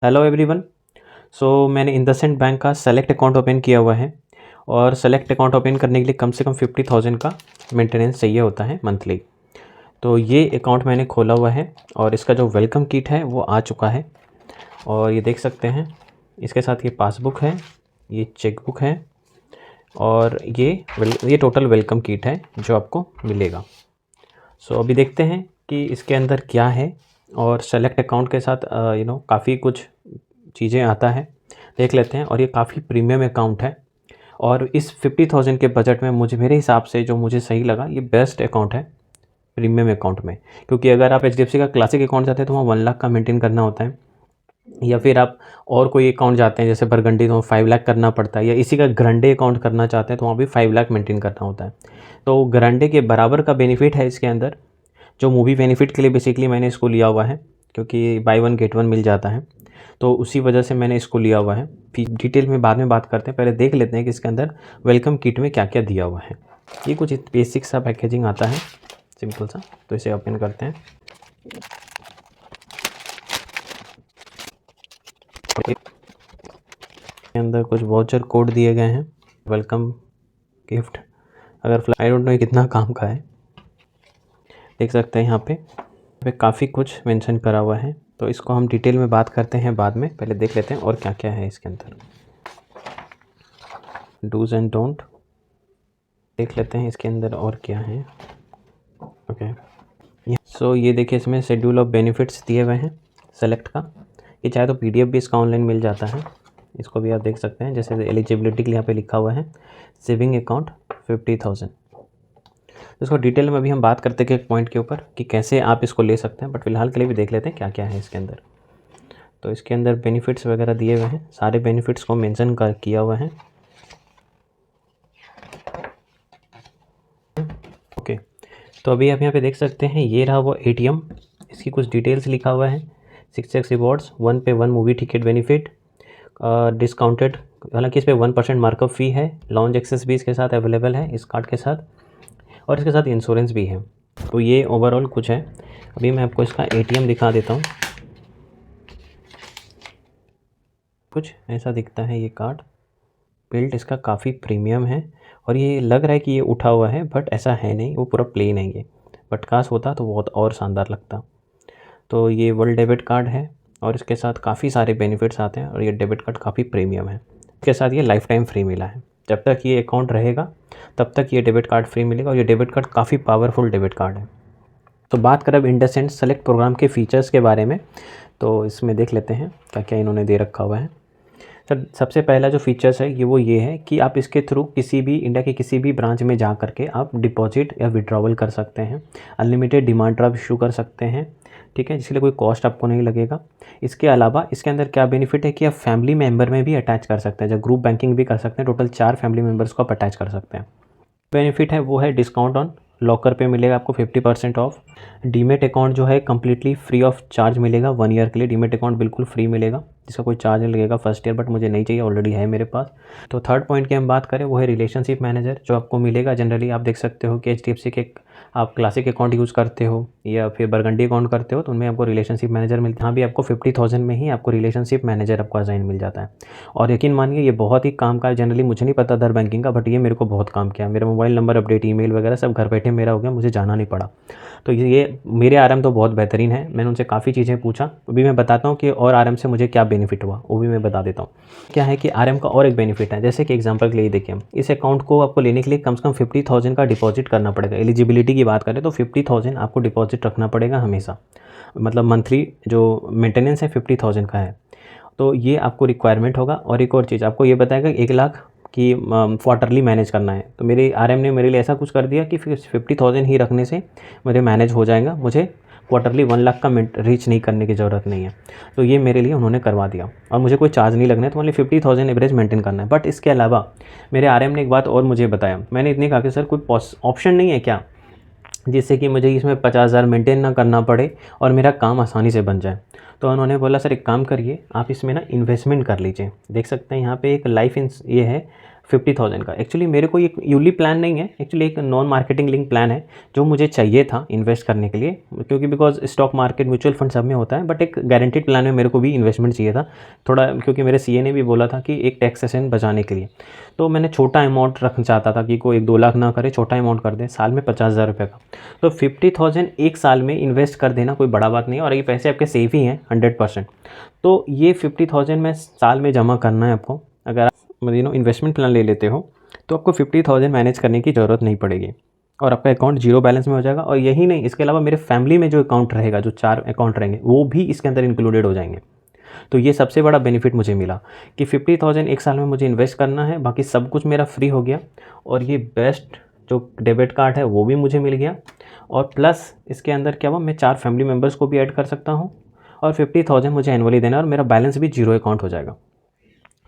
Hello everyone. मैंने IndusInd bank का select account open किया हुआ है और सेलेक्ट अकाउंट ओपन करने के लिए कम से कम 50,000 का मेंटेनेंस चाहिए होता है मंथली। तो ये अकाउंट मैंने खोला हुआ है और इसका जो वेलकम किट है वो आ चुका है और ये देख सकते हैं। इसके साथ ये पासबुक है, ये चेकबुक है और ये टोटल वेलकम किट है जो आपको मिलेगा। अभी देखते हैं कि इसके अंदर क्या है और सेलेक्ट अकाउंट के साथ काफ़ी कुछ चीज़ें आता है, देख लेते हैं। और ये काफ़ी प्रीमियम अकाउंट है और इस 50,000 के बजट में मेरे हिसाब से जो मुझे सही लगा, ये बेस्ट अकाउंट है प्रीमियम अकाउंट में। क्योंकि अगर आप एचडीएफसी का क्लासिक अकाउंट जाते हैं तो वहाँ 1 लाख का मेंटेन करना होता है, या फिर आप और कोई अकाउंट जाते हैं जैसे बरगंडी तो 5 लाख करना पड़ता है, या इसी का ग्रंडे अकाउंट करना चाहते हैं तो वहाँ भी 5 लाख मेंटेन करना होता है। तो ग्रंडे के बराबर का बेनिफिट है इसके अंदर, जो मूवी बेनिफिट के लिए बेसिकली मैंने इसको लिया हुआ है, क्योंकि बाय 1 गेट 1 मिल जाता है, तो उसी वजह से मैंने इसको लिया हुआ है। फिर डिटेल में बाद में बात करते हैं, पहले देख लेते हैं कि इसके अंदर वेलकम किट में क्या क्या दिया हुआ है। ये कुछ बेसिक सा पैकेजिंग आता है, सिंपल सा। तो इसे ओपन करते हैं। इसके अंदर कुछ वाउचर कोड दिए गए हैं, वेलकम गिफ्ट। अगर आई डोंट नो कितना काम का है, देख सकते हैं यहाँ पे काफ़ी कुछ मेंशन करा हुआ है। तो इसको हम डिटेल में बात करते हैं बाद में, पहले देख लेते हैं और क्या क्या है इसके अंदर। डूज एंड डोंट देख लेते हैं इसके अंदर और क्या है। ओके, ये देखिए, इसमें शेड्यूल ऑफ बेनिफिट्स दिए हुए हैं सेलेक्ट का। ये चाहे तो पीडीएफ भी इसका ऑनलाइन मिल जाता है, इसको भी आप देख सकते हैं। जैसे एलिजिबिलिटी के लिए यहाँ पे लिखा हुआ है सेविंग अकाउंट 50,000। इसको डिटेल में अभी हम बात करते हैं एक पॉइंट के ऊपर कि कैसे आप इसको ले सकते हैं, बट फिलहाल के लिए भी देख लेते हैं क्या क्या है इसके अंदर। तो इसके अंदर बेनिफिट्स वगैरह दिए हुए हैं, सारे बेनिफिट्स को मेंशन किया हुआ है। ओके, तो अभी आप यहाँ पे देख सकते हैं, ये रहा वो एटीएम। इसकी कुछ डिटेल्स लिखा हुआ है। 6x रिवॉर्ड्स, 1 पे 1 मूवी टिकट बेनिफिट, डिस्काउंटेड, हालांकि इस पर 1% मार्कअप फ़ी है। लॉन्च एक्सेस भी इसके साथ अवेलेबल है इस कार्ड के साथ, और इसके साथ इंश्योरेंस भी है। तो ये ओवरऑल कुछ है। अभी मैं आपको इसका एटीएम दिखा देता हूँ। कुछ ऐसा दिखता है ये कार्ड। बिल्ड इसका काफ़ी प्रीमियम है और ये लग रहा है कि ये उठा हुआ है, बट ऐसा है नहीं, वो पूरा प्लेन है ये। बट काश होता तो बहुत और शानदार लगता। तो ये वर्ल्ड डेबिट कार्ड है और इसके साथ काफ़ी सारे बेनिफिट्स आते हैं और ये डेबिट कार्ड काफ़ी प्रीमियम है। इसके साथ ये लाइफ टाइम फ्री मिला है, जब तक ये अकाउंट रहेगा तब तक ये डेबिट कार्ड फ्री मिलेगा। और ये डेबिट कार्ड काफ़ी पावरफुल डेबिट कार्ड है। तो बात करें अब इंडसइंड सेलेक्ट प्रोग्राम के फ़ीचर्स के बारे में, तो इसमें देख लेते हैं क्या क्या इन्होंने दे रखा हुआ है। सर, सबसे पहला जो फीचर्स है ये है कि आप इसके थ्रू किसी भी इंडिया के किसी भी ब्रांच में जा करके आप डिपॉजिट या विड्रॉवल कर सकते हैं। अनलिमिटेड डिमांड ड्राफ्ट इशू कर सकते हैं, ठीक है, जिसके कोई कॉस्ट आपको नहीं लगेगा। इसके अलावा इसके अंदर क्या बेनिफिट है कि आप फैमिली मेम्बर में भी अटैच कर सकते हैं, जब ग्रुप बैंकिंग भी कर सकते हैं। टोटल 4 फैमिली मेम्बर्स को आप अटैच कर सकते हैं। बेनिफिट है वो है डिस्काउंट ऑन लॉकर पे मिलेगा आपको 50% ऑफ। डीमेट अकाउंट जो है कम्प्लीटली फ्री ऑफ चार्ज मिलेगा, 1 ईयर के लिए डीमेट अकाउंट बिल्कुल फ्री मिलेगा, जिसका कोई चार्ज नहीं लगेगा फर्स्ट ईयर, बट मुझे नहीं चाहिए, ऑलरेडी है मेरे पास। तो थर्ड पॉइंट की हम बात करें वो है रिलेशनशिप मैनेजर, जो आपको मिलेगा। जनरली आप देख सकते हो कि एचडीएफसी के आप क्लासिक अकाउंट यूज़ करते हो या फिर बरगंडी अकाउंट करते हो, तो उनमें आपको रिलेशनशिप मैनेजर मिलता है। यहाँ भी आपको 50,000 में ही आपको रिलेशनशिप मैनेजर आपको असाइन मिल जाता है। और यकीन मानिए ये बहुत ही काम का है। जनरली मुझे नहीं पता अदर बैंकिंग का, बट ये मेरे को बहुत काम किया। मेरा मोबाइल नंबर अपडेट, ईमेल वगैरह सब घर बैठे मेरा हो गया, मुझे जाना नहीं पड़ा। तो ये मेरे आरएम तो बहुत बेहतरीन है। मैंने उनसे काफ़ी चीज़ें पूछा, अभी मैं बताता हूँ कि और आरएम से मुझे क्या बेनिफिट हुआ, वो भी मैं बता देता हूँ। क्या है कि आरएम का और एक बेनिफिट है, जैसे कि एग्जांपल के लिए देखिए, इस अकाउंट को आपको लेने के लिए कम से कम 50,000 का डिपॉजिट करना पड़ेगा। एलिजिबिलिटी की बात करें तो 50,000 आपको डिपॉजिट रखना पड़ेगा हमेशा, मतलब मंथली जो मेंटेनेंस है 50,000 का है। तो ये आपको रिक्वायरमेंट होगा। और एक और चीज़ आपको ये बताएगा 1 लाख कि क्वार्टरली मैनेज करना है। तो मेरे आरएम ने मेरे लिए ऐसा कुछ कर दिया कि 50,000 ही रखने से मेरे मैनेज हो जाएगा, मुझे क्वार्टरली 1 लाख का रीच नहीं करने की ज़रूरत नहीं है। तो ये मेरे लिए उन्होंने करवा दिया और मुझे कोई चार्ज नहीं लगना है, तो ओनली 50,000 एवरेज मेंटेन करना है। बट इसके अलावा मेरे आरएम ने एक बात और मुझे बताया। मैंने इतने कहा कि सर कोई ऑप्शन नहीं है क्या, जिससे कि मुझे इसमें 50,000 मेंटेन ना करना पड़े और मेरा काम आसानी से बन जाए। तो उन्होंने बोला सर एक काम करिए, आप इसमें ना इन्वेस्टमेंट कर लीजिए। देख सकते हैं यहाँ पे एक लाइफ ये है 50,000 का। एक्चुअली मेरे को ये यूली प्लान नहीं है, एक्चुअली एक नॉन मार्केटिंग लिंक प्लान है जो मुझे चाहिए था इन्वेस्ट करने के लिए, क्योंकि because stock market mutual fund सब में होता है, बट एक गारंटीड प्लान में मेरे को भी इन्वेस्टमेंट चाहिए था थोड़ा, क्योंकि मेरे सीए ने भी बोला था कि एक टैक्सेशन बचाने के लिए। तो मैंने छोटा अमाउंट रखना चाहता था कि कोई 1-2 लाख ना करे, छोटा अमाउंट कर दे, साल में 50,000 रुपये का। तो 50,000 एक साल में इन्वेस्ट कर देना कोई बड़ा बात नहीं है, और ये पैसे आपके सेफ ही हैं 100%। तो ये 50,000 में साल में जमा करना है आपको। अगर आप इन्वेस्टमेंट प्लान ले लेते हो तो आपको 50,000 मैनेज करने की ज़रूरत नहीं पड़ेगी, और आपका अकाउंट जीरो बैलेंस में हो जाएगा। और यही नहीं, इसके अलावा मेरे फैमिली में जो अकाउंट रहेगा, जो 4 अकाउंट रहेंगे, वो भी इसके अंदर इंक्लूडेड हो जाएंगे। तो ये सबसे बड़ा बेनिफिट मुझे मिला कि 50,000 एक साल में मुझे इन्वेस्ट करना है, बाकी सब कुछ मेरा फ्री हो गया। और ये बेस्ट जो डेबिट कार्ड है वो भी मुझे मिल गया, और प्लस इसके अंदर क्या हुआ, मैं 4 फैमिली मेम्बर्स को भी ऐड कर सकता हूँ, और 50,000 मुझे एनुअली देना है, और मेरा बैलेंस भी जीरो अकाउंट हो जाएगा।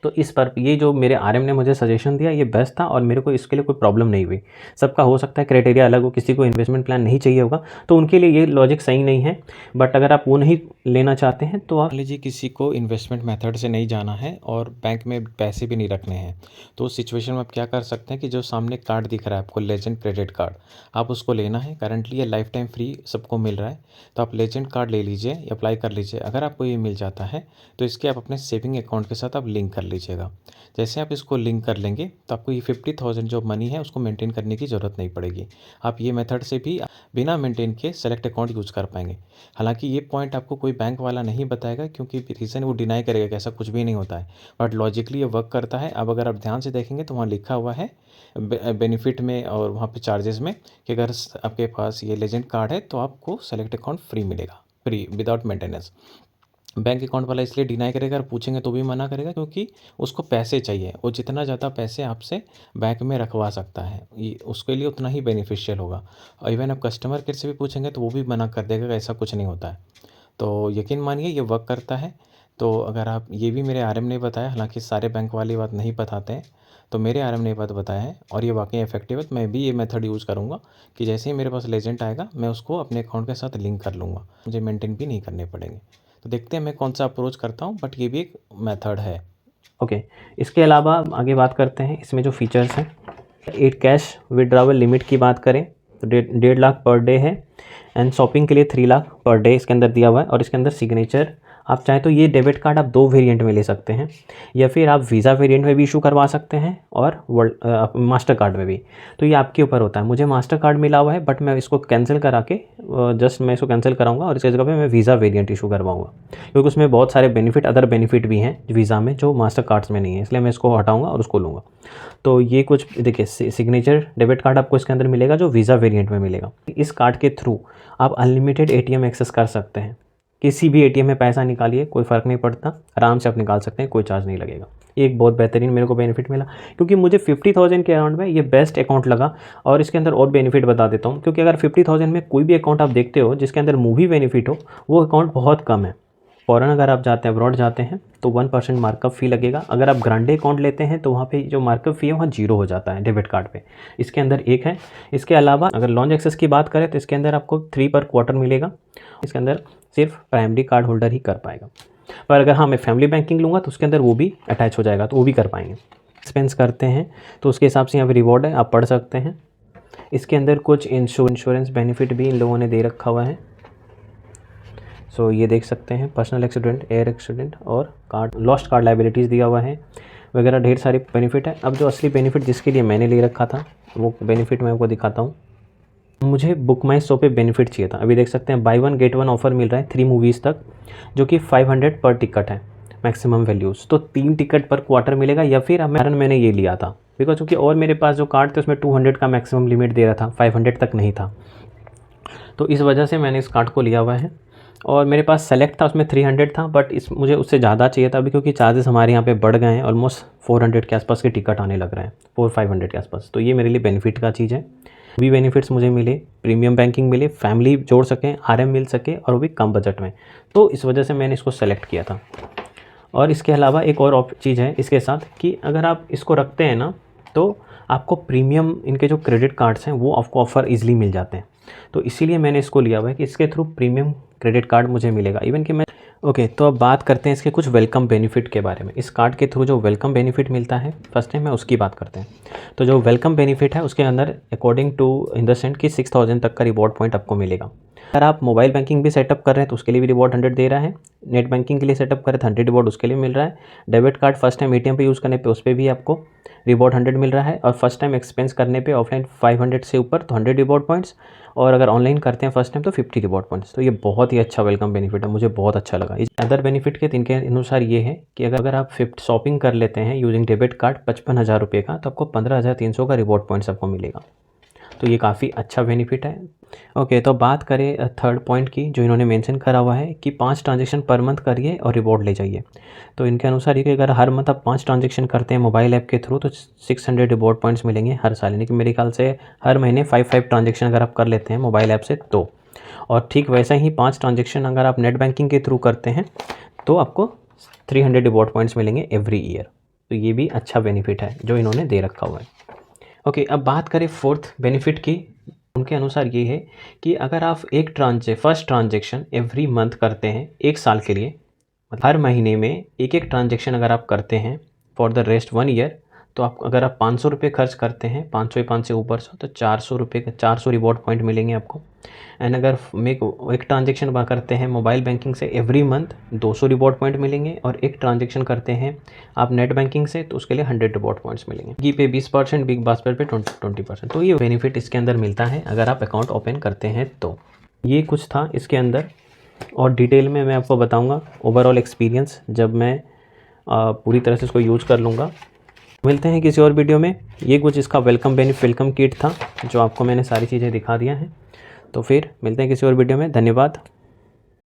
तो इस पर ये जो मेरे आरएम ने मुझे सजेशन दिया ये बेस्ट था, और मेरे को इसके लिए कोई प्रॉब्लम नहीं हुई। सबका हो सकता है क्राइटेरिया अलग हो, किसी को इन्वेस्टमेंट प्लान नहीं चाहिए होगा, तो उनके लिए ये लॉजिक सही नहीं है। बट अगर आप वो नहीं लेना चाहते हैं तो आप लीजिए किसी को इन्वेस्टमेंट मेथड से नहीं जाना है और बैंक में पैसे भी नहीं रखने हैं, तो उस सिचुएशन में आप क्या कर सकते हैं कि जो सामने कार्ड दिख रहा है आपको, लेजेंड क्रेडिट कार्ड, आप उसको लेना है। करंटली ये लाइफ टाइम फ्री सबको मिल रहा है, तो आप लेजेंड कार्ड ले लीजिए, अप्लाई कर लीजिए। अगर आपको ये मिल जाता है तो इसके आप अपने सेविंग अकाउंट के साथ आप लिंक कर लीजिएगा। जैसे आप इसको लिंक कर लेंगे तो आपको ये 50,000 जो मनी है उसको मेंटेन करने की ज़रूरत नहीं पड़ेगी। आप ये मेथड से भी बिना मेंटेन के सेलेक्ट अकाउंट यूज़ कर पाएंगे। हालांकि ये पॉइंट आपको कोई बैंक वाला नहीं बताएगा, क्योंकि रीज़न वो डिनाई करेगा कि ऐसा कुछ भी नहीं होता है, बट लॉजिकली ये वर्क करता है। अब अगर आप ध्यान से देखेंगे तो वहाँ लिखा हुआ है बेनिफिट में और वहाँ पे चार्जेस में कि अगर आपके पास ये लेजेंड कार्ड है तो आपको सेलेक्ट अकाउंट फ्री मिलेगा, free without maintenance. Bank account वाला इसलिए डिनाई करेगा और पूछेंगे तो भी मना करेगा, क्योंकि उसको पैसे चाहिए, वो जितना ज़्यादा पैसे आपसे बैंक में रखवा सकता है ये उसके लिए उतना ही बेनिफिशियल होगा। और इवन आप कस्टमर केयर से भी पूछेंगे तो वो भी मना कर देगा कि ऐसा कुछ नहीं होता है। तो यकीन मानिए ये वर्क करता है। तो अगर आप, ये भी मेरे आरएम ने बताया, हालांकि सारे बैंक वाली बात नहीं बताते हैं, तो मेरे आरएम ने ये बात बताया है और ये वाकई इफेक्टिव है। तो मैं भी ये मेथड यूज़ करूँगा कि जैसे ही मेरे पास लेजेंड आएगा मैं उसको अपने अकाउंट के साथ लिंक कर लूँगा, मुझे मेंटेन भी नहीं करने पड़ेंगे। तो देखते हैं मैं कौन सा अप्रोच करता हूँ, बट ये भी एक मेथड है। ओके। इसके अलावा आगे बात करते हैं इसमें जो फीचर्स हैं। एक कैश विड्रॉवल लिमिट की बात करें तो 1.5 लाख पर डे है, एंड शॉपिंग के लिए 3 लाख पर डे इसके अंदर दिया हुआ है। और इसके अंदर सिग्नेचर, आप चाहें तो ये डेबिट कार्ड आप 2 वेरिएंट में ले सकते हैं, या फिर आप वीज़ा वेरिएंट में भी इशू करवा सकते हैं और मास्टर कार्ड में भी। तो ये आपके ऊपर होता है। मुझे मास्टर कार्ड मिला हुआ है, बट मैं इसको कैंसिल करा के जस्ट मैं इसको कैंसिल कराऊंगा और इसके जगह पे मैं वीज़ा वेरिएंट इशू करवाऊंगा, क्योंकि उसमें बहुत सारे बेनिफिट, अदर बेनिफिट भी हैं वीज़ा में जो मास्टर कार्ड्स में नहीं है, इसलिए मैं इसको हटाऊँगा और उसको लूँगा। तो ये कुछ देखिए, सिग्नेचर डेबिट कार्ड आपको इसके अंदर मिलेगा जो वीज़ा वेरिएंट में मिलेगा। इस कार्ड के थ्रू आप अनलिमिटेड एटीएम एक्सेस कर सकते हैं, किसी भी एटीएम में पैसा निकालिए, कोई फ़र्क नहीं पड़ता, आराम से आप निकाल सकते हैं, कोई चार्ज नहीं लगेगा। ये एक बहुत बेहतरीन मेरे को बेनिफिट मिला, क्योंकि मुझे 50,000 के अराउंड में ये बेस्ट अकाउंट लगा। और इसके अंदर और बेनिफिट बता देता हूँ, क्योंकि अगर 50,000 में कोई भी अकाउंट आप देखते हो जिसके अंदर मूवी बेनिफिट हो, वो अकाउंट बहुत कम है। फ़ॉरन अगर आप जाते हैं, अब्रॉड जाते हैं, तो 1% मार्कअप फ़ी लगेगा। अगर आप ग्रांडे अकाउंट लेते हैं तो वहाँ पे जो मार्कअप फ़ी है वहाँ जीरो हो जाता है डेबिट कार्ड पे। इसके अंदर एक है। इसके अलावा अगर लॉन्च एक्सेस की बात करें तो इसके अंदर आपको 3 पर क्वार्टर मिलेगा। इसके अंदर सिर्फ प्राइमरी कार्ड होल्डर ही कर पाएगा, पर अगर हाँ मैं फैमिली बैंकिंग लूँगा तो उसके अंदर वो भी अटैच हो जाएगा, तो वो भी कर पाएंगे। एक्सपेंस करते हैं तो उसके हिसाब से यहाँ पर रिवॉर्ड है, आप पढ़ सकते हैं। इसके अंदर कुछ इंश्योरेंस बेनिफिट भी इन लोगों ने दे रखा हुआ है। सो ये देख सकते हैं, पर्सनल एक्सीडेंट, एयर एक्सीडेंट और कार्ड लॉस्ट कार्ड लाइबिलिटीज़ दिया हुआ है वगैरह, ढेर सारे बेनिफिट है। अब जो असली बेनिफिट जिसके लिए मैंने ले रखा था वो बेनिफिट मैं आपको दिखाता हूँ। मुझे बुक माई शो पे बेनिफिट चाहिए था। अभी देख सकते हैं बाय 1 गेट 1 ऑफर मिल रहा है 3 मूवीज़ तक, जो कि 500 पर टिकट है मैक्सिमम वैल्यूज़। तो 3 टिकट पर क्वार्टर मिलेगा, या फिर मैंने ये लिया था बिकॉज क्योंकि और मेरे पास जो कार्ड थे उसमें 200 का मैक्सिमम लिमिट दे रहा था, 500 तक नहीं था। तो इस वजह से मैंने इस कार्ड को लिया हुआ है। और मेरे पास सेलेक्ट था, उसमें 300 था, बट मुझे उससे ज़्यादा चाहिए था अभी, क्योंकि चार्जेस हमारे यहाँ पे बढ़ गए हैं। ऑलमोस्ट 400 के आसपास के टिकट आने लग रहे हैं, 400-500 के आसपास। तो ये मेरे लिए बेनिफिट का चीज़ है। भी बेनिफिट्स मुझे मिले, प्रीमियम बैंकिंग मिले, फैमिली जोड़ सकें, आरएम मिल सके, और वो भी कम बजट में। तो इस वजह से मैंने इसको सेलेक्ट किया था। और इसके अलावा एक और चीज़ है इसके साथ कि अगर आप इसको रखते हैं ना, तो आपको प्रीमियम इनके जो क्रेडिट कार्ड्स हैं वो आपको ऑफ़र ईजिली मिल जाते हैं। तो इसीलिए मैंने इसको लिया हुआ है कि इसके थ्रू प्रीमियम क्रेडिट कार्ड मुझे मिलेगा। इवन कि मैं ओके, तो अब बात करते हैं इसके कुछ वेलकम बेनिफिट के बारे में। इस कार्ड के थ्रू जो वेलकम बेनिफिट मिलता है फर्स्ट टाइम मैं उसकी बात करते हैं। तो जो वेलकम बेनिफिट है उसके अंदर according to in the cent कि 6000 तक का रिवॉर्ड पॉइंट आपको मिलेगा। अगर आप मोबाइल बैंकिंग भी सेटअप कर रहे हैं तो उसके लिए भी रिवॉर्ड 100 दे रहा है। नेट बैंकिंग के लिए सेटअप करें तो 100 रिवॉर्ड उसके लिए मिल रहा है। Debit card first time ATM पे यूज़ करने पे उस पर भी आपको रिवॉर्ड 100 मिल रहा है। और फर्स्ट टाइम एक्सपेंस करने पे ऑफलाइन 500 से ऊपर तो 100 रिवॉर्ड पॉइंट्स, और अगर ऑनलाइन करते हैं फर्स्ट टाइम तो 50 रिवॉर्ड पॉइंट्स। तो ये बहुत ही अच्छा वेलकम बेनिफिट है, मुझे बहुत अच्छा लगा। इस अदर बेनिफिट के इनके अनुसार ये है कि अगर आप 50 शॉपिंग कर लेते हैं यूजिंग डेबिट कार्ड 55,000 रुपये का, तो आपको 15,300 का रिवॉर्ड पॉइंट्स आपको मिलेगा। तो ये काफ़ी अच्छा बेनिफिट है। ओके, तो बात करें थर्ड पॉइंट की, जो इन्होंने मेंशन करा हुआ है कि 5 ट्रांजेक्शन पर मंथ करिए और रिवॉर्ड ले जाइए। तो इनके अनुसार ये कि अगर हर मंथ आप 5 ट्रांजेक्शन करते हैं मोबाइल ऐप के थ्रू तो 600 रिवॉर्ड पॉइंट्स मिलेंगे हर साल, यानी कि मेरे ख्याल से हर महीने 5 ट्रांजेक्शन अगर आप कर लेते हैं मोबाइल ऐप से तो। और ठीक वैसा ही 5 ट्रांजेक्शन अगर आप नेट बैंकिंग के थ्रू करते हैं तो आपको 300 रिवॉर्ड पॉइंट्स मिलेंगे एवरी ईयर। तो ये भी अच्छा बेनिफिट है जो इन्होंने दे रखा हुआ है। ओके, अब बात करें फोर्थ बेनिफिट की। उनके अनुसार ये है कि अगर आप फर्स्ट ट्रांजेक्शन एवरी मंथ करते हैं 1 साल के लिए, मतलब हर महीने में एक ट्रांजेक्शन अगर आप करते हैं फॉर द रेस्ट 1 ईयर, तो आप अगर आप 500 रुपये खर्च करते हैं, 500 से ऊपर से, तो 400 रुपये का 400 रिवॉर्ड पॉइंट मिलेंगे आपको। एंड अगर एक ट्रांजेक्शन करते हैं मोबाइल बैंकिंग से एवरी मंथ 200 रिवॉर्ड पॉइंट मिलेंगे, और एक ट्रांजेक्शन करते हैं आप नेट बैंकिंग से तो उसके लिए 100 रिवॉर्ड पॉइंट्स मिलेंगे। स्विगी पे 20%, बिग बास्केट पे 20%। तो ये बेनिफिट इसके अंदर मिलता है अगर आप अकाउंट ओपन करते हैं तो। ये कुछ था इसके अंदर, और डिटेल में मैं आपको बताऊंगा ओवरऑल एक्सपीरियंस जब मैं पूरी तरह से इसको यूज़ कर लूँगा। मिलते हैं किसी और वीडियो में। ये कुछ इसका वेलकम किट था जो आपको मैंने सारी चीज़ें दिखा दिया है। तो फिर मिलते हैं किसी और वीडियो में। धन्यवाद।